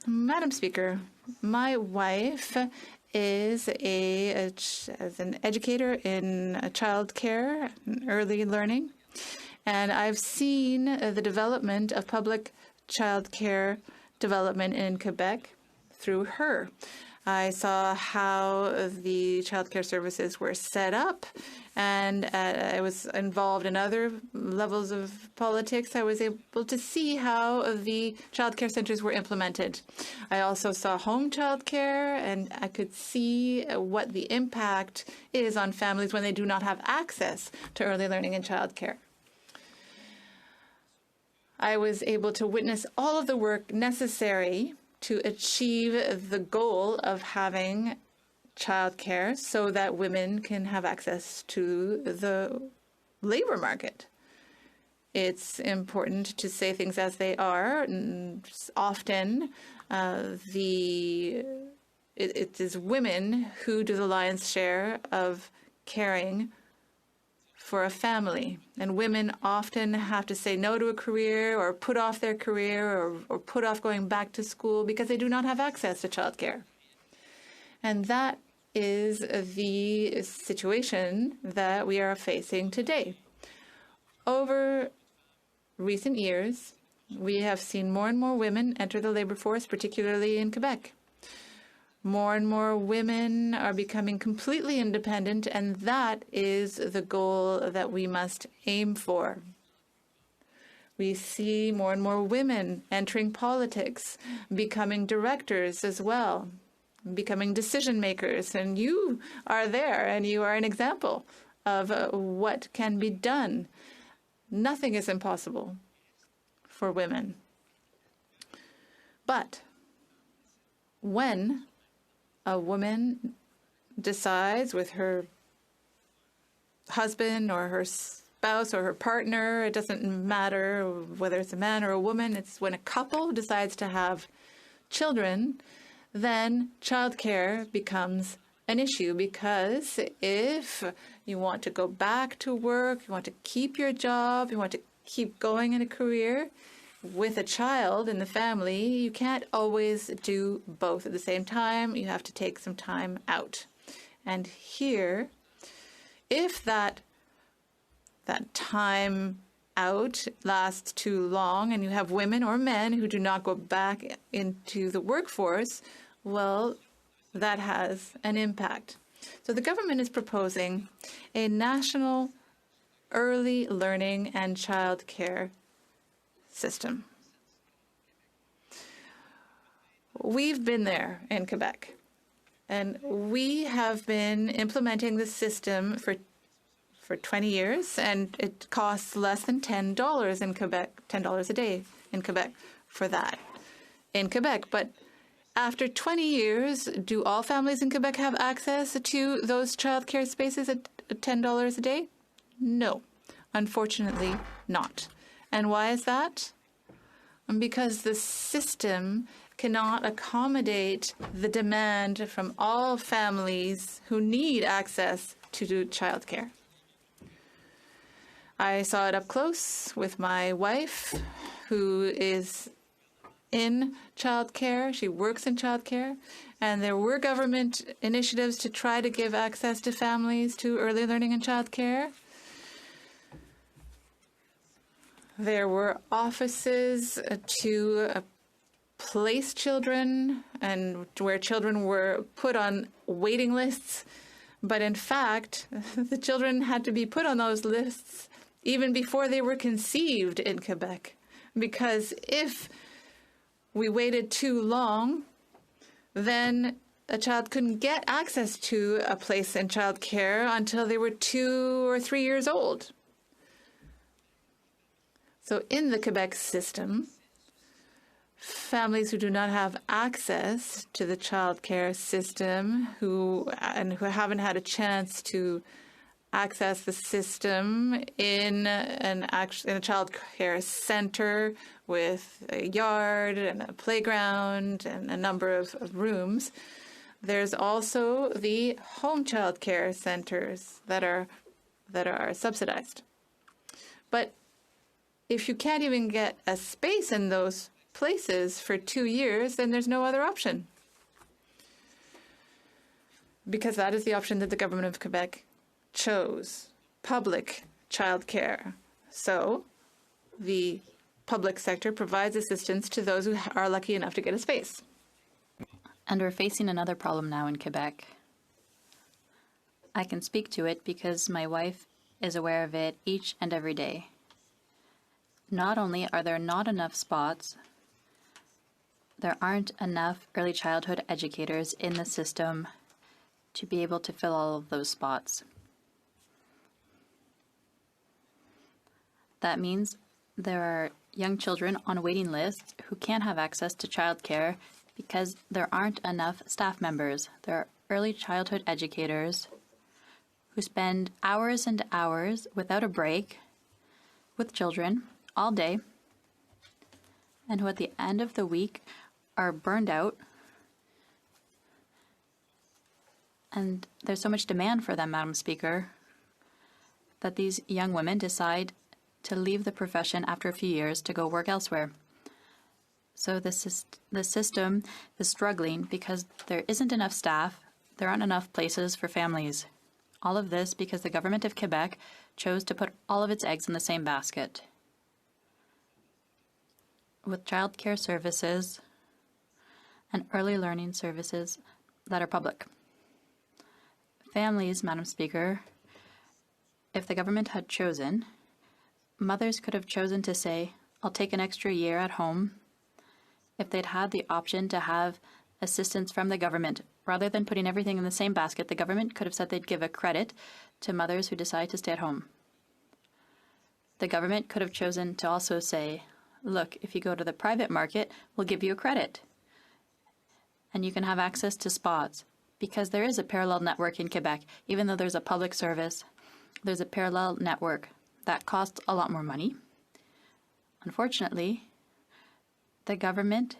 Madam Speaker, my wife is as an educator in child care and early learning, and I've seen the development of public child care development in Quebec through her. I saw how the child care services were set up, and I was involved in other levels of politics. I was able to see how the child care centers were implemented. I also saw home child care, and I could see what the impact is on families when they do not have access to early learning and child care. I was able to witness all of the work necessary to achieve the goal of having childcare so that women can have access to the labor market. It's important to say things as they are. Often, it is women who do the lion's share of caring for a family. And women often have to say no to a career or put off their career or put off going back to school because they do not have access to childcare. And that is the situation that we are facing today. Over recent years, we have seen more and more women enter the labor force, particularly in Quebec. More and more women are becoming completely independent, and that is the goal that we must aim for. We see more and more women entering politics, becoming directors as well, becoming decision makers, and you are there, and you are an example of what can be done. Nothing is impossible for women. But when a woman decides with her husband or her spouse or her partner, it doesn't matter whether it's a man or a woman, it's when a couple decides to have children, then childcare becomes an issue, because if you want to go back to work, you want to keep your job, you want to keep going in a career, with a child in the family, you can't always do both at the same time. You have to take some time out. And here, if that time out lasts too long and you have women or men who do not go back into the workforce, well, that has an impact. So the government is proposing a national early learning and child care system. We've been there in Quebec, and we have been implementing this system for 20 years, and it costs less than $10 in Quebec, $10 a day in Quebec for that in Quebec. But after 20 years, do all families in Quebec have access to those childcare spaces at $10 a day? No, unfortunately not. And why is that? Because the system cannot accommodate the demand from all families who need access to childcare. I saw it up close with my wife, who is in childcare. She works in childcare, and there were government initiatives to try to give access to families to early learning and childcare. There were offices to place children and where children were put on waiting lists. But in fact, the children had to be put on those lists even before they were conceived in Quebec. Because if we waited too long, then a child couldn't get access to a place in child care until they were 2 or 3 years old. So in the Quebec system, families who do not have access to the child care system, who haven't had a chance to access the system in a child care center with a yard and a playground and a number of rooms, there's also the home child care centers that are subsidized. But if you can't even get a space in those places for 2 years, then there's no other option. Because that is the option that the Government of Quebec chose, public childcare. So the public sector provides assistance to those who are lucky enough to get a space. And we're facing another problem now in Quebec. I can speak to it because my wife is aware of it each and every day. Not only are there not enough spots, there aren't enough early childhood educators in the system to be able to fill all of those spots. That means there are young children on waiting lists who can't have access to childcare because there aren't enough staff members. There are early childhood educators who spend hours and hours without a break with children all day, and who at the end of the week are burned out. And there's so much demand for them, Madam Speaker, that these young women decide to leave the profession after a few years to go work elsewhere. So the system is struggling because there isn't enough staff, there aren't enough places for families. All of this because the Government of Quebec chose to put all of its eggs in the same basket. With childcare services and early learning services that are public. Families, Madam Speaker, if the government had chosen, mothers could have chosen to say, I'll take an extra year at home. If they'd had the option to have assistance from the government, rather than putting everything in the same basket, the government could have said they'd give a credit to mothers who decide to stay at home. The government could have chosen to also say, look, if you go to the private market, we'll give you a credit. And you can have access to spots, because there is a parallel network in Quebec. Even though there's a public service, there's a parallel network that costs a lot more money. Unfortunately, the government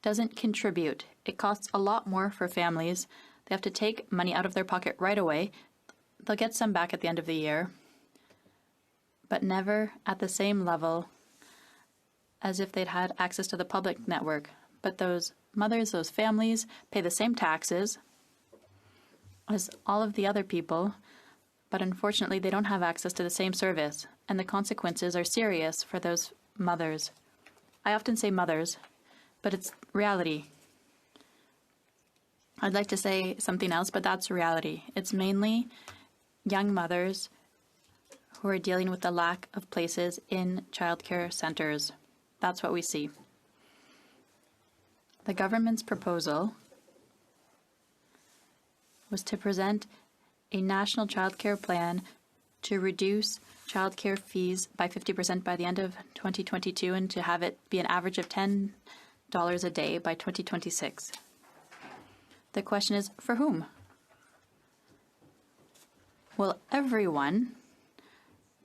doesn't contribute. It costs a lot more for families. They have to take money out of their pocket right away. They'll get some back at the end of the year, but never at the same level as if they'd had access to the public network. But those mothers, those families, pay the same taxes as all of the other people, but unfortunately they don't have access to the same service, and the consequences are serious for those mothers. I often say mothers, but it's reality. I'd like to say something else, but that's reality. It's mainly young mothers who are dealing with the lack of places in childcare centers. That's what we see. The government's proposal was to present a national childcare plan to reduce childcare fees by 50% by the end of 2022 and to have it be an average of $10 a day by 2026. The question is, for whom? Will everyone,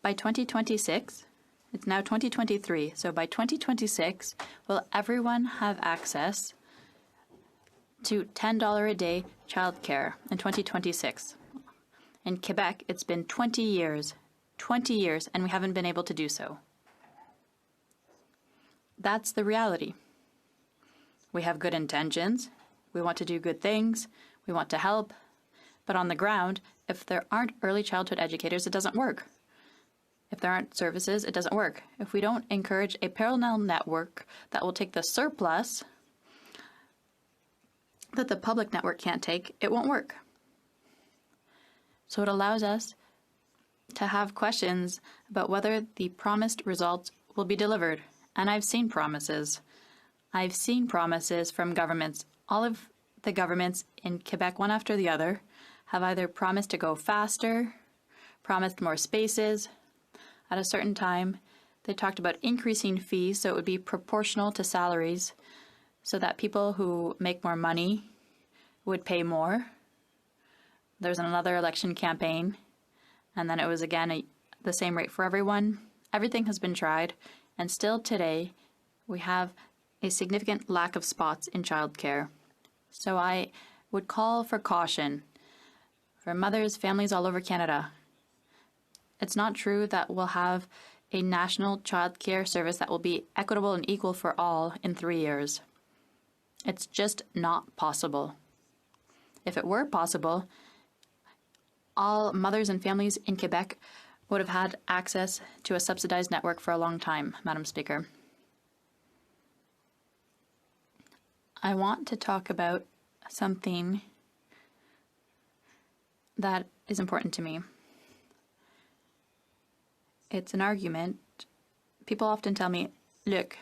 by 2026, it's now 2023, so by 2026, will everyone have access to $10 a day childcare in 2026? In Quebec, it's been 20 years, and we haven't been able to do so. That's the reality. We have good intentions, we want to do good things, we want to help, but on the ground, if there aren't early childhood educators, it doesn't work. If there aren't services, it doesn't work. If we don't encourage a parallel network that will take the surplus that the public network can't take, it won't work. So it allows us to have questions about whether the promised results will be delivered. And I've seen promises. I've seen promises from governments. All of the governments in Quebec, one after the other, have either promised to go faster, promised more spaces. At a certain time, they talked about increasing fees so it would be proportional to salaries so that people who make more money would pay more. There was another election campaign, and then it was again the same rate for everyone. Everything has been tried, and still today we have a significant lack of spots in childcare. So I would call for caution for mothers, families all over Canada. It's not true that we'll have a national child care service that will be equitable and equal for all in 3 years. It's just not possible. If it were possible, all mothers and families in Quebec would have had access to a subsidized network for a long time, Madam Speaker. I want to talk about something that is important to me. It's an argument. People often tell me, look,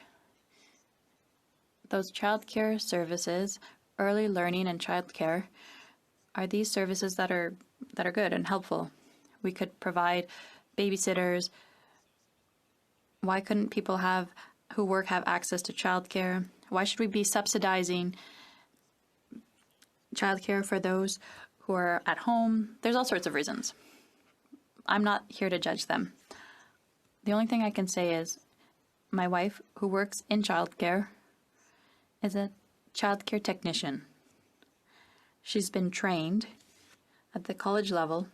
those childcare services, early learning and childcare, are these services that are good and helpful. We could provide babysitters. Why couldn't people who work have access to childcare? Why should we be subsidizing childcare for those who are at home? There's all sorts of reasons. I'm not here to judge them. The only thing I can say is my wife, who works in childcare, is a childcare technician. She's been trained at the college level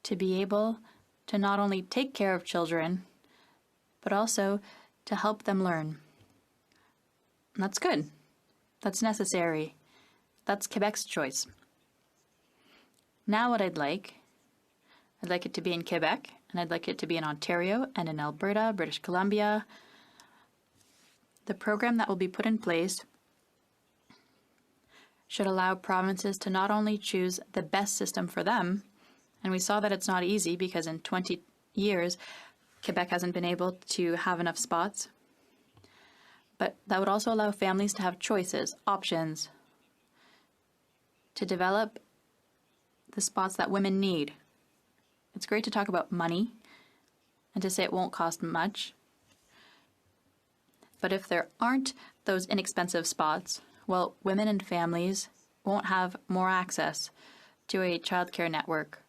to be able to not only take care of children, but also to help them learn. And that's good. That's necessary. That's Quebec's choice. Now what I'd like it to be in Quebec, and I'd like it to be in Ontario and in Alberta, British Columbia. The program that will be put in place should allow provinces to not only choose the best system for them, and we saw that it's not easy because in 20 years, Quebec hasn't been able to have enough spots, but that would also allow families to have choices, options, to develop the spots that women need. It's great to talk about money and to say it won't cost much, but if there aren't those inexpensive spots, well, women and families won't have more access to a childcare network.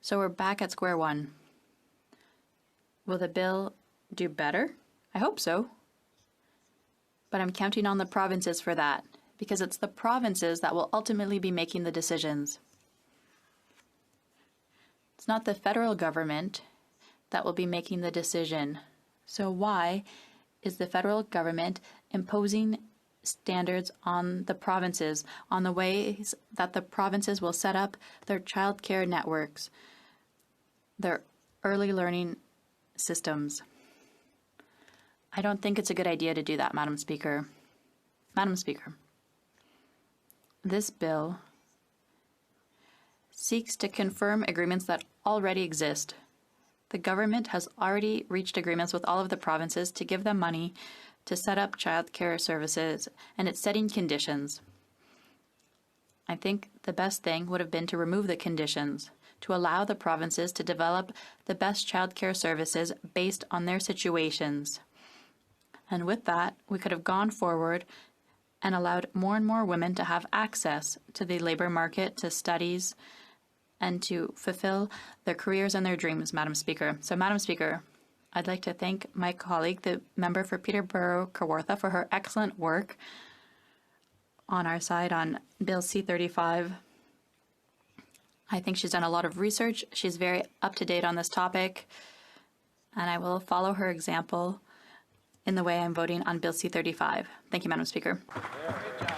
So we're back at square one. Will the bill do better? I hope so. But I'm counting on the provinces for that, because it's the provinces that will ultimately be making the decisions. It's not the federal government that will be making the decision. So why is the federal government imposing standards on the provinces, on the ways that the provinces will set up their childcare networks, their early learning systems? I don't think it's a good idea to do that, Madam Speaker. Madam Speaker, this bill seeks to confirm agreements that already exist. The government has already reached agreements with all of the provinces to give them money to set up childcare services, and it's setting conditions. I think the best thing would have been to remove the conditions, to allow the provinces to develop the best childcare services based on their situations. And with that, we could have gone forward and allowed more and more women to have access to the labor market, to studies, and to fulfill their careers and their dreams, Madam Speaker. So, Madam Speaker, I'd like to thank my colleague, the member for Peterborough-Kawartha, for her excellent work on our side on Bill C-35. I think she's done a lot of research. She's very up-to-date on this topic, and I will follow her example in the way I'm voting on Bill C-35. Thank you, Madam Speaker. Good job.